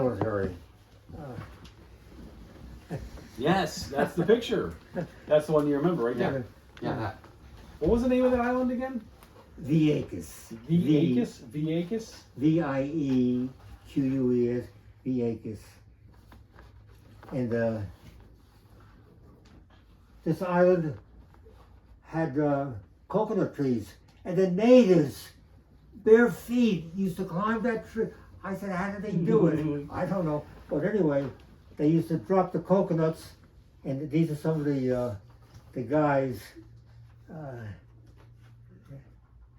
military. Yes, that's the picture. That's the one you remember, right? Yeah. Yeah. What was the name of that island again? Vieques. Vieques? Vieques? Viequus. Vieques. And this island had coconut trees, and the natives, bare feet, used to climb that tree. I said, how did they do it? I don't know. But anyway, they used to drop the coconuts, and these are some of the guys.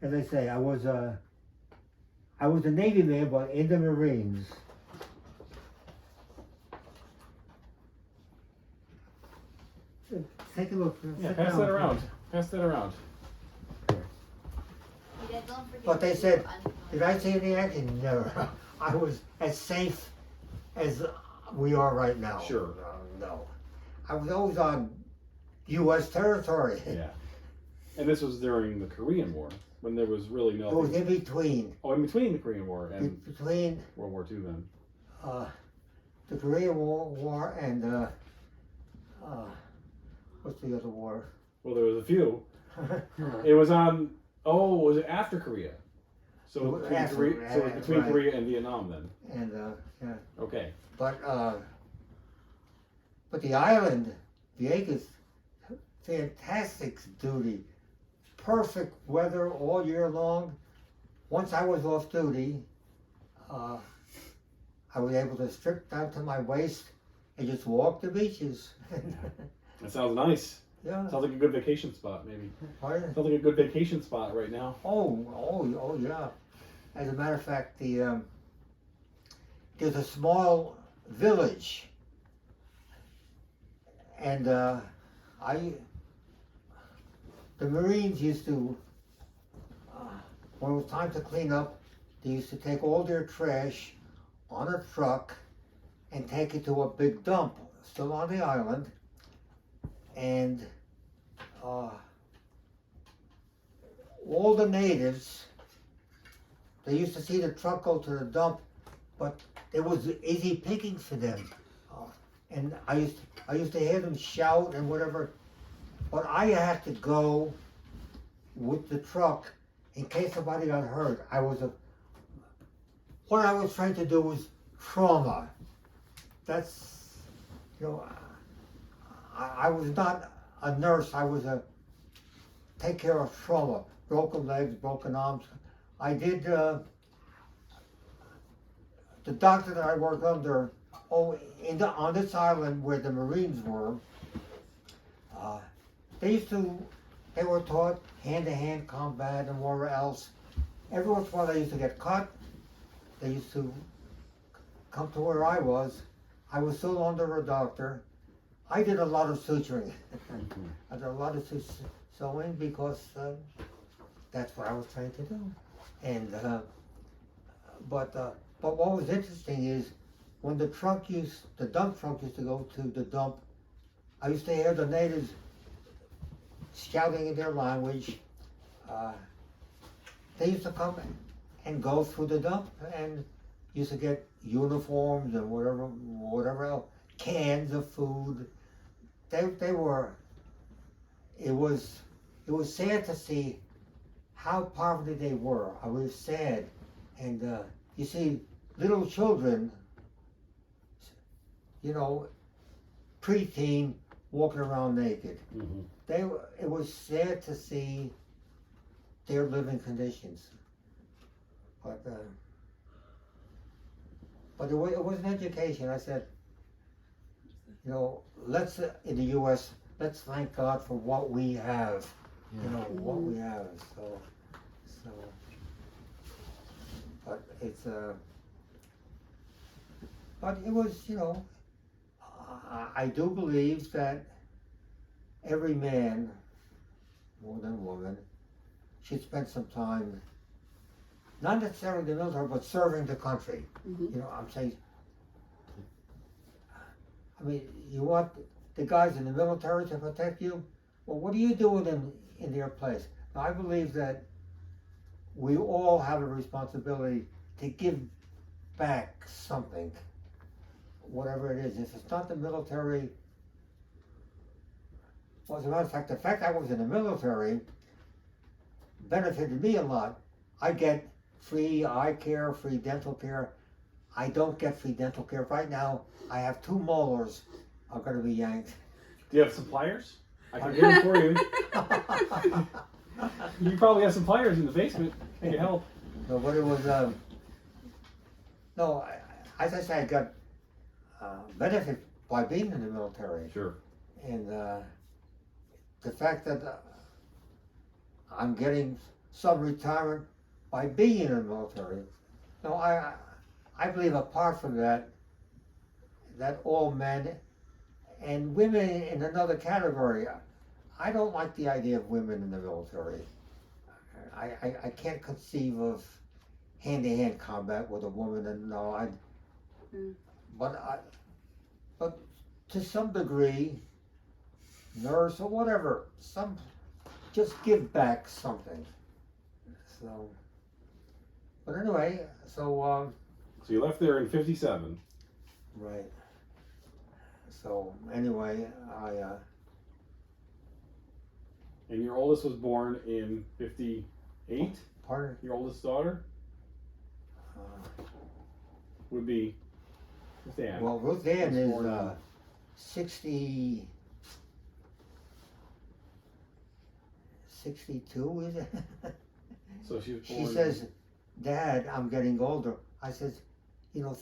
As I say, I was a Navy man, but in the Marines. Take a look. Yeah, pass that around. Pass that around. But they said, did I see any action? No. I was as safe as we are right now. Sure. No. I was always on U.S. territory. Yeah. And this was during the Korean War, when there was really It was no... in between. Oh, in between the Korean War and Between World War II then. the Korean War and what's the other war? Well, there was a few. It was on... Oh, was it after Korea? So it was between, right. Korea and Vietnam then. And yeah. Okay. But the island, Vieques, fantastic duty, perfect weather all year long. Once I was off duty, I was able to strip down to my waist and just walk the beaches. That sounds nice. Yeah. Sounds like a good vacation spot, maybe. Pardon? Sounds like a good vacation spot right now. Oh, yeah. As a matter of fact, there's a small village, and the Marines used to, when it was time to clean up, they used to take all their trash on a truck and take it to a big dump, still on the island, and all the natives, they used to see the truck go to the dump, but it was easy pickings for them. And I used to hear them shout and whatever, but I had to go with the truck in case somebody got hurt. What I was trying to do was trauma. That's, I was not a nurse. I was take care of trauma, broken legs, broken arms. I did, the doctor that I worked under, on this island where the Marines were, they were taught hand-to-hand combat and whatever else. Every once in a while they used to get cut. They used to come to where I was. I was still under a doctor. I did a lot of suturing. I did a lot of sewing because that's what I was trying to do. And but what was interesting is when the dump truck used to go to the dump, I used to hear the natives shouting in their language. They used to come and go through the dump and used to get uniforms and whatever else, cans of food. They were. It was sad to see how poverty they were. I was sad, and you see little children, preteen, walking around naked. Mm-hmm. It was sad to see their living conditions, but it was an education. I said, let's in the U.S. let's thank God for what we have. What we have. So, but it's but it was, I do believe that every man, more than woman, should spend some time, not necessarily in the military, but serving the country. Mm-hmm. I'm saying, you want the guys in the military to protect you? Well, what are you doing in their place? Now, I believe that we all have a responsibility to give back something whatever it is. If it's not the military, well, as a matter of fact, the fact I was in the military benefited me a lot. I get free eye care, free dental care. I don't get free dental care. Right now, I have 2 molars are going to be yanked. Do you have some pliers? I can get them for you. You probably have some pliers in the basement. They can help. No, but it was, no, as I said, I got benefit by being in the military. Sure. And the fact that I'm getting some retirement by being in the military. No, I believe apart from that, that all men and women in another category. I don't like the idea of women in the military. I can't conceive of hand-to-hand combat with a woman, and no, but to some degree, nurse or whatever, just give back something. So, but anyway, so you left there in 57. right. So anyway, And your oldest was born in 58? pardon. Your oldest daughter would be Ruth Ann. Well, Ruth Ann Was is born in- 62, is it? So she was born. She says, "Dad, I'm getting older." I says,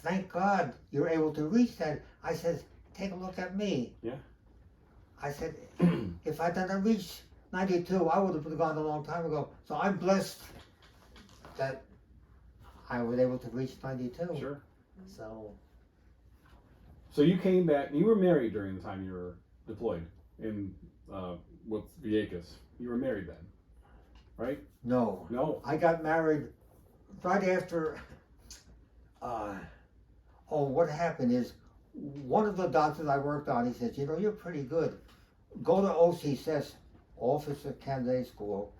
thank God you're able to reach that. I says, take a look at me. Yeah. I said, if I didn't reach 92, I would have gone a long time ago. So I'm blessed that I was able to reach 92. Sure. So you came back. You were married during the time you were deployed in with Vieques. You were married then, right? no, No. I got married right after. What happened is one of the doctors I worked on, he says, you're pretty good. Go to OCSS, Officer Candidate School,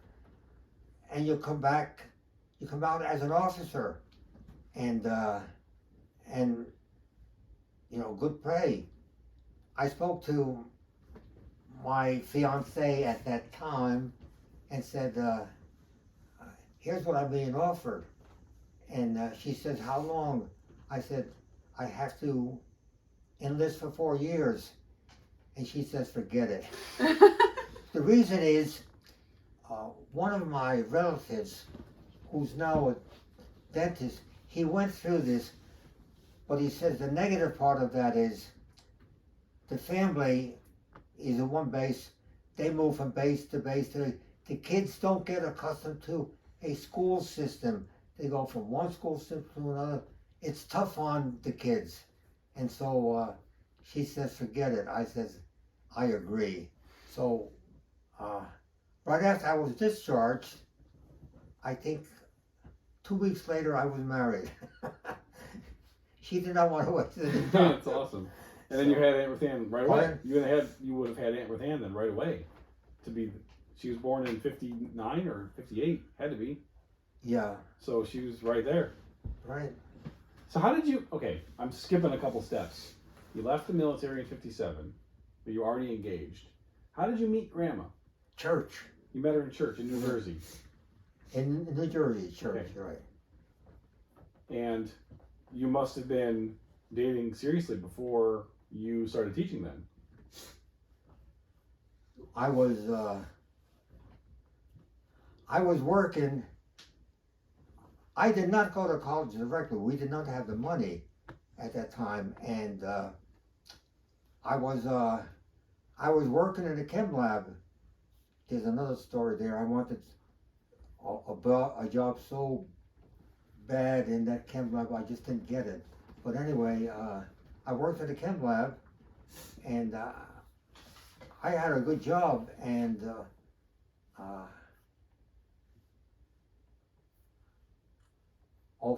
and you come out as an officer, and good pay. I spoke to my fiance at that time and said, here's what I'm being offered. And she says, how long? I said, I have to enlist for 4 years. And she says, forget it. The reason is, one of my relatives, who's now a dentist, he went through this, but he says the negative part of that is the family is in one base, they move from base to base. The kids don't get accustomed to a school system. They go from one school system to another. It's tough on the kids. And so she says, forget it. I says, I agree. So right after I was discharged, I think 2 weeks later I was married. She did not want to wait to the That's awesome. And then you had Aunt Ruth Ann right away. Pardon? You would have had Aunt Ruth Ann then right away. She was born in 59 or 58, had to be. Yeah, So she was right there. right. So how did you, okay, I'm skipping a couple steps. You left the military in 57, but you were already engaged. How did you meet Grandma? Church. You met her in church in New Jersey. In New Jersey, church, Okay. right. And you must have been dating seriously before you started teaching then. I was working. I did not go to college directly. We did not have the money at that time, and I was working in a chem lab. There's another story there. I wanted a job so bad in that chem lab, I just didn't get it. But anyway, I worked at a chem lab, and I had a good job, and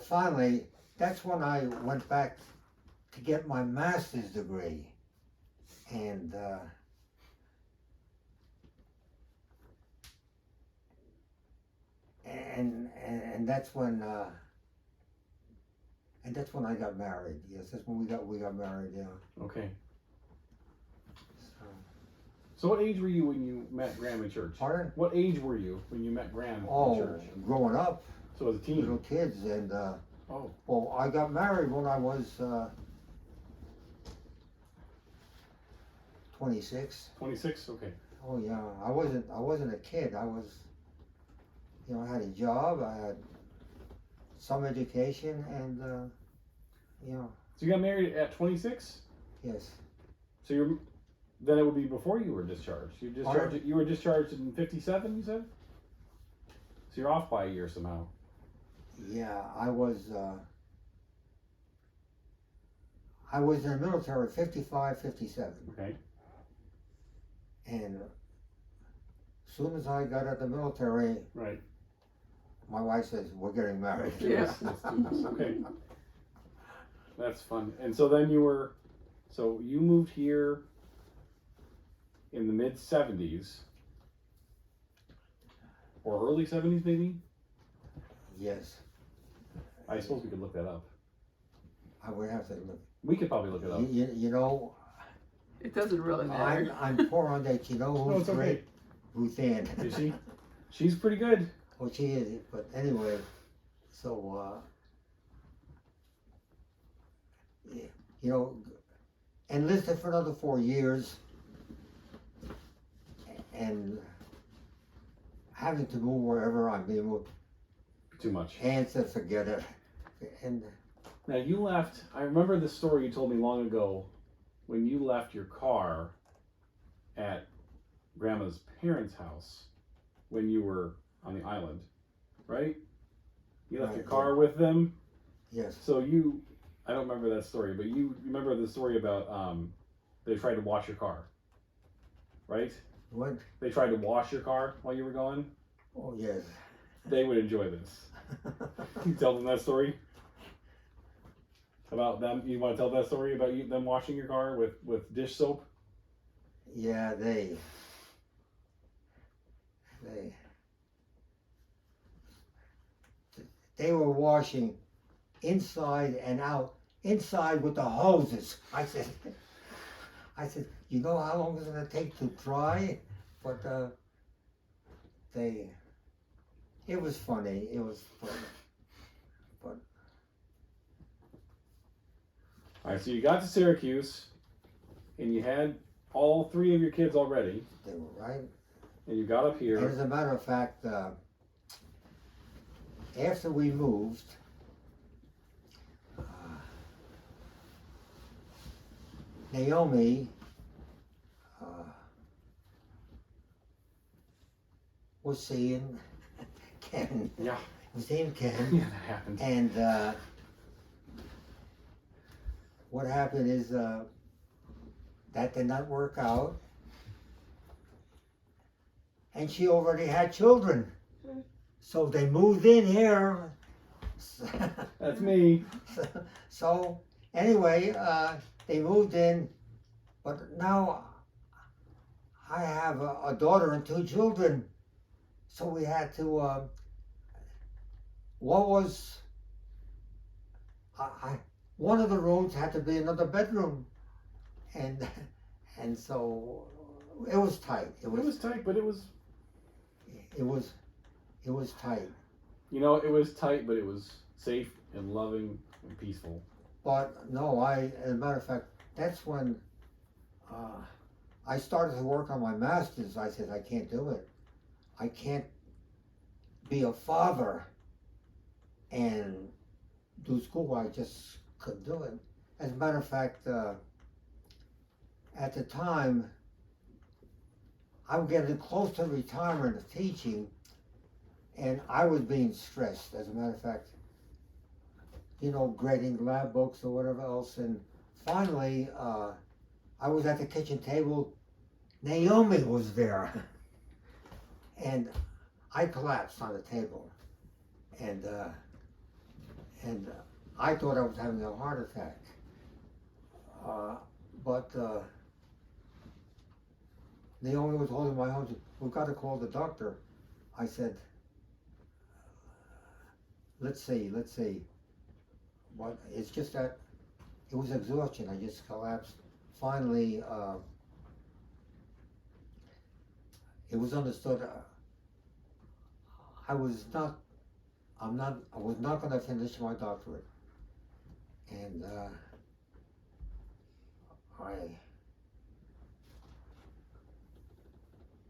finally, that's when I went back to get my master's degree, and that's when And that's when I got married. Yes, that's when we got married. Yeah. Okay. So, So what age were you when you met Graham in church? pardon? What age were you when you met Graham in Oh, church? growing up, So as a teen. little kids, and Oh. well, I got married when I was 26. 26. Okay. Oh yeah, I wasn't a kid. I was, I had a job. I had some education, and So you got married at 26. yes. So then it would be before you were discharged. You were discharged in 57. You said. So you're off by a year somehow. Yeah, I was in the military 55, 57. Okay. And as soon as I got out of the military, Right. my wife says, we're getting married. Yeah. Let's do this. Okay. That's fun. And so then so you moved here in the mid 70s or early 70s maybe? Yes, I suppose we could look that up. I would have to look. We could probably look it up. You know, It doesn't really matter. I'm poor on that. You know No, who's it's okay. great? Ruth Ann. Is she? She's pretty good. Oh, she is. But anyway, so enlisted for another 4 years, and having to move wherever I'm being moved. Too much. And said, forget it. And Now you left. I remember the story you told me long ago when you left your car at Grandma's parents' house when you were on the island, right? You left Right, your car with them. yes, So I don't remember that story, but you remember the story about they tried to wash your car, right? what? They tried to wash your car while you were gone. Oh, yes. They would enjoy this. Can you tell them that story? About them? You want to tell that story about them washing your car with dish soap? Yeah, they were washing inside and out, inside with the hoses. I said, you know how long it's gonna take to dry? But it was funny. It was funny. But All right, so you got to Syracuse, and you had all 3 of your kids already, they were right. and you got up And here. as a matter of fact, after we moved, Naomi was seeing Ken. Yeah, Was seeing Ken, yeah, that happened. and what happened is that did not work out, and she already had children, so they moved in here. That's me. So anyway, they moved in, but now I have a daughter and 2 children, so we had to. One of the rooms had to be another bedroom, and so it was tight. It was tight, but it was tight. You know, it was tight, but it was safe and loving and peaceful. But no, as a matter of fact, that's when I started to work on my master's. I said, I can't do it. I can't be a father and do school. I just couldn't do it. As a matter of fact, at the time, I was getting close to retirement of teaching, and I was being stressed. As a matter of fact, grading lab books or whatever else. And finally, I was at the kitchen table. Naomi was there. And I collapsed on the table. And I thought I was having a heart attack. But Naomi was holding my arm. We've got to call the doctor. I said, let's see. But it's just that it was exhaustion. I just collapsed. Finally, it was understood. I was not going to finish my doctorate, and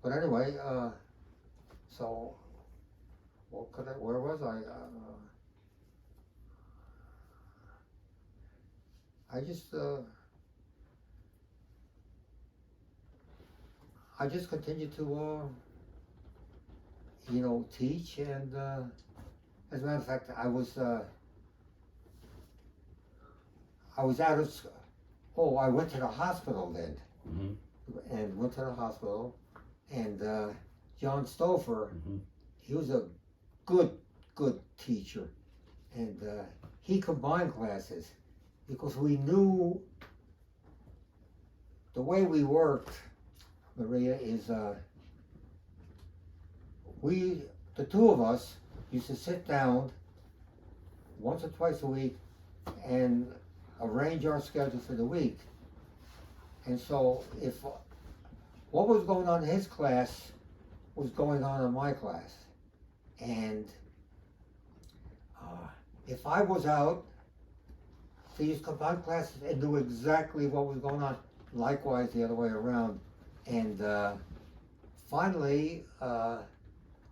But anyway, so where was I? I just continued to, teach, and as a matter of fact, I was out of school. Oh, I went to the hospital then, and went to the hospital, and John Stouffer, he was a good teacher, and he combined classes because we knew the way we worked, Maria, is the two of us used to sit down once or twice a week and arrange our schedule for the week. And so if what was going on in his class was going on in my class, and if I was out, these combined classes and knew exactly what was going on. Likewise, the other way around. And finally,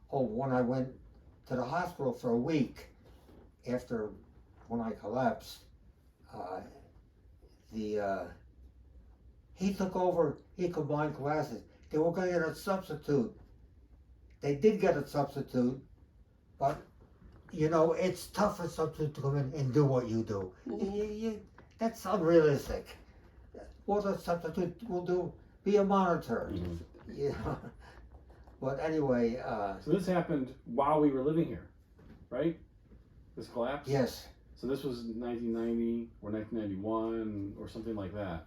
when I went to the hospital for a week after when I collapsed, he took over. He combined classes. They were going to get a substitute. They did get a substitute, but it's tough for a substitute to come in and do what you do. That's unrealistic. What a substitute will do, be a monitor. But anyway. So this happened while we were living here, right? This collapse? Yes. So this was 1990 or 1991 or something like that.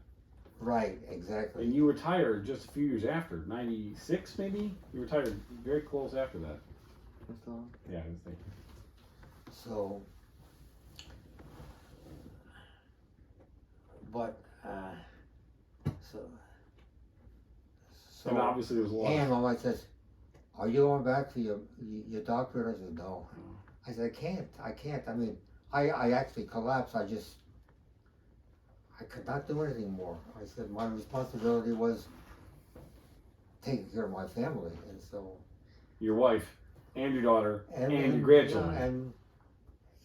Right, exactly. And you retired just a few years after, 96 maybe? You retired very close after that. That's long. Yeah, I was thinking. So, but, and obviously there was a lot. And my wife says, "Are you going back for your doctorate?" I said, "No." I said, I can't. I mean, I actually collapsed. I could not do anything more. I said my responsibility was taking care of my family, and so. Your wife, and your daughter, and your grandchildren. And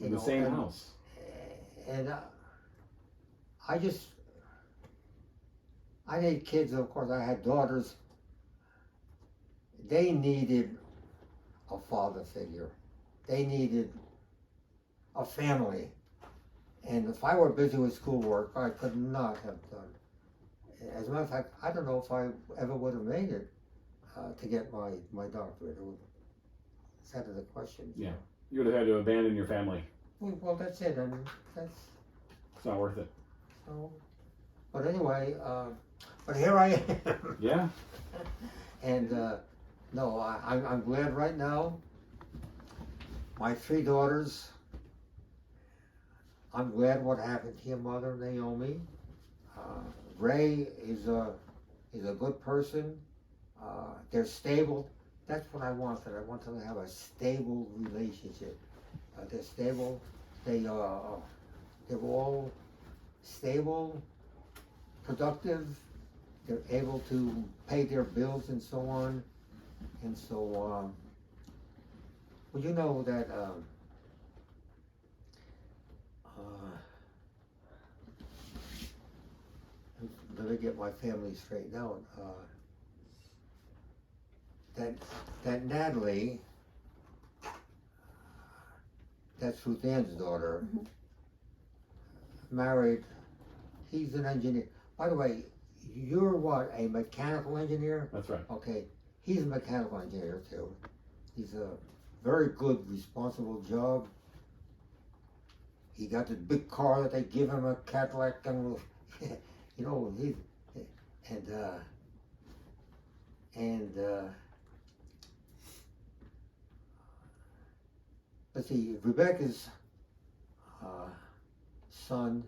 in the same house. And I need kids, of course. I had daughters. They needed a father figure. They needed a family. And if I were busy with schoolwork, I could not have done. As a matter of fact, I don't know if I ever would have made it to get my doctorate. It's out of the question. Yeah. You would have had to abandon your family. Well, that's it. I mean, it's not worth it. So, but anyway, but here I am. Yeah. And no, I'm glad right now. My 3 daughters. I'm glad what happened to your mother, Naomi. Ray is a good person. They're stable. That's what I wanted. I want them to have a stable relationship. They're stable. They're all stable, productive. They're able to pay their bills and so on. And so, well, you know that let me get my family straightened out. That Natalie, that's Ruth Ann's daughter, married, he's an engineer. By the way, you're what, a mechanical engineer? That's right. Okay, he's a mechanical engineer too. He's a very good, responsible job. He got the big car that they give him, a Cadillac, and let's see, Rebecca's son,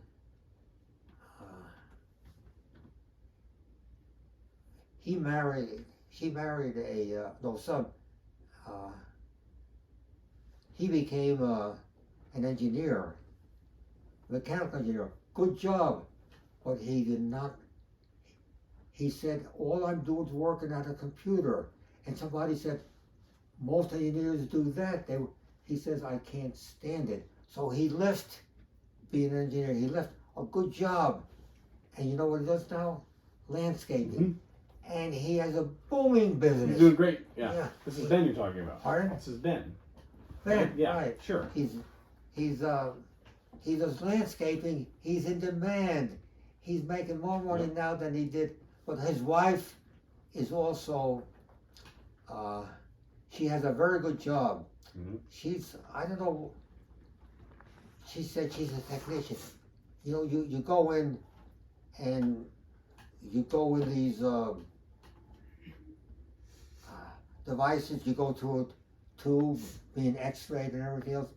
she married a, no, son, he became an engineer, mechanical engineer, good job, but he did not, he said, all I'm doing is working at a computer, and somebody said, most engineers do that. He says, I can't stand it. So he left being an engineer. He left a good job. And you know what he does now? Landscaping. And he has a booming business. He's doing great. Yeah. Yeah. This is Ben you're talking about. Pardon? This is Ben. Ben, Yeah, right. sure. He does landscaping. He's in demand. He's making more money now than he did. But his wife is also, she has a very good job. Mm-hmm. She's, I don't know, she said she's a technician. You know, you go in and you go with these devices, you go through a tube, being x-rayed and everything else.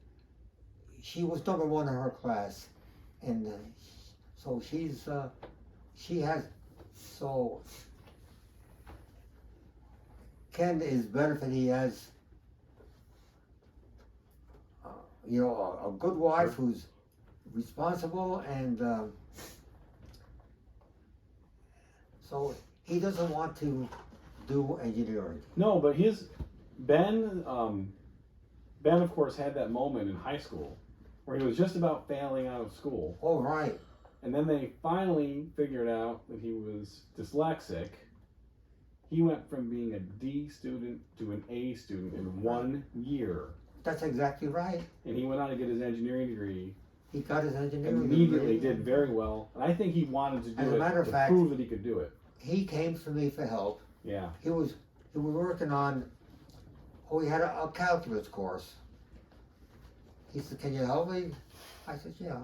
She was number one in her class. And so she has, so Ken is benefiting. He has, you know, a good wife who's responsible, and so he doesn't want to do engineering. No, but Ben of course had that moment in high school where he was just about failing out of school. Oh, right. And then they finally figured out that he was dyslexic. He went from being a D student to an A student in 1 year. That's exactly right. And he went on to get his engineering degree. He got his engineering Immediately degree. did very well. And I think he wanted to As do a it matter of to fact, prove that he could do it. He came to me for help. Yeah. He was working on, he had a calculus course. He said, can you help me? I said, yeah.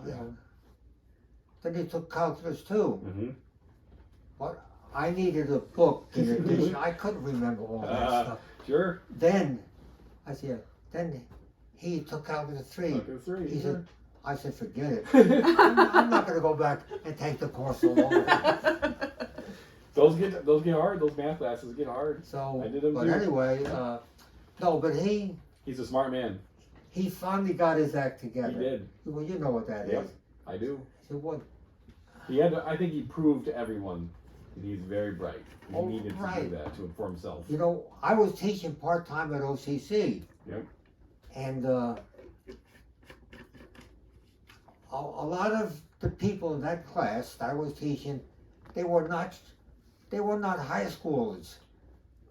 Then he took calculus too. Mm-hmm. But I needed a book in addition. I couldn't remember all that stuff. Sure. Then he took calculus 3. Okay, 3. He sure. said, I said, forget it. I'm not going to go back and take the course alone. Those get hard. Those math classes get hard. So, I did them but too. anyway, no, but He's a smart man. he finally got his act together. He did. Well, you know what that Yep. is. I do. So what? I think he proved to everyone that he's very bright. He needed to do that to inform himself. You know, I was teaching part-time at OCC. Yep. And a lot of the people in that class that I was teaching, they were not high schoolers.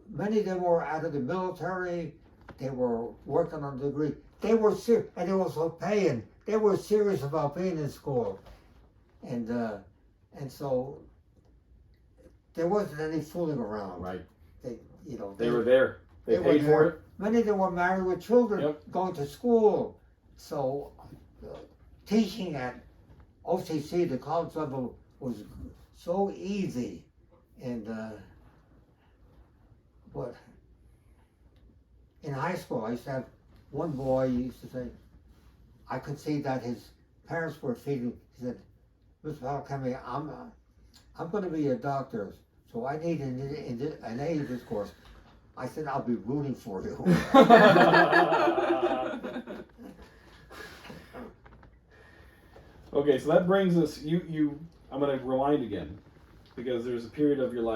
Many of them were out of the military. They were working on a degree. They were serious, and they were also paying. They were serious about being in school, and so there wasn't any fooling around. Right. They were there. They were paid for there. it. Many of them were married with children, Yep. going to school. So teaching at OCC, the college level, was so easy, and but in high school, I used to have one boy. He used to say, I could see that his parents were feeding. He said, Mr. Polichemi, I'm going to be a doctor, so I need an A in this course. I said, I'll be rooting for you. Okay, so that brings us. I'm going to rewind again, because there's a period of your life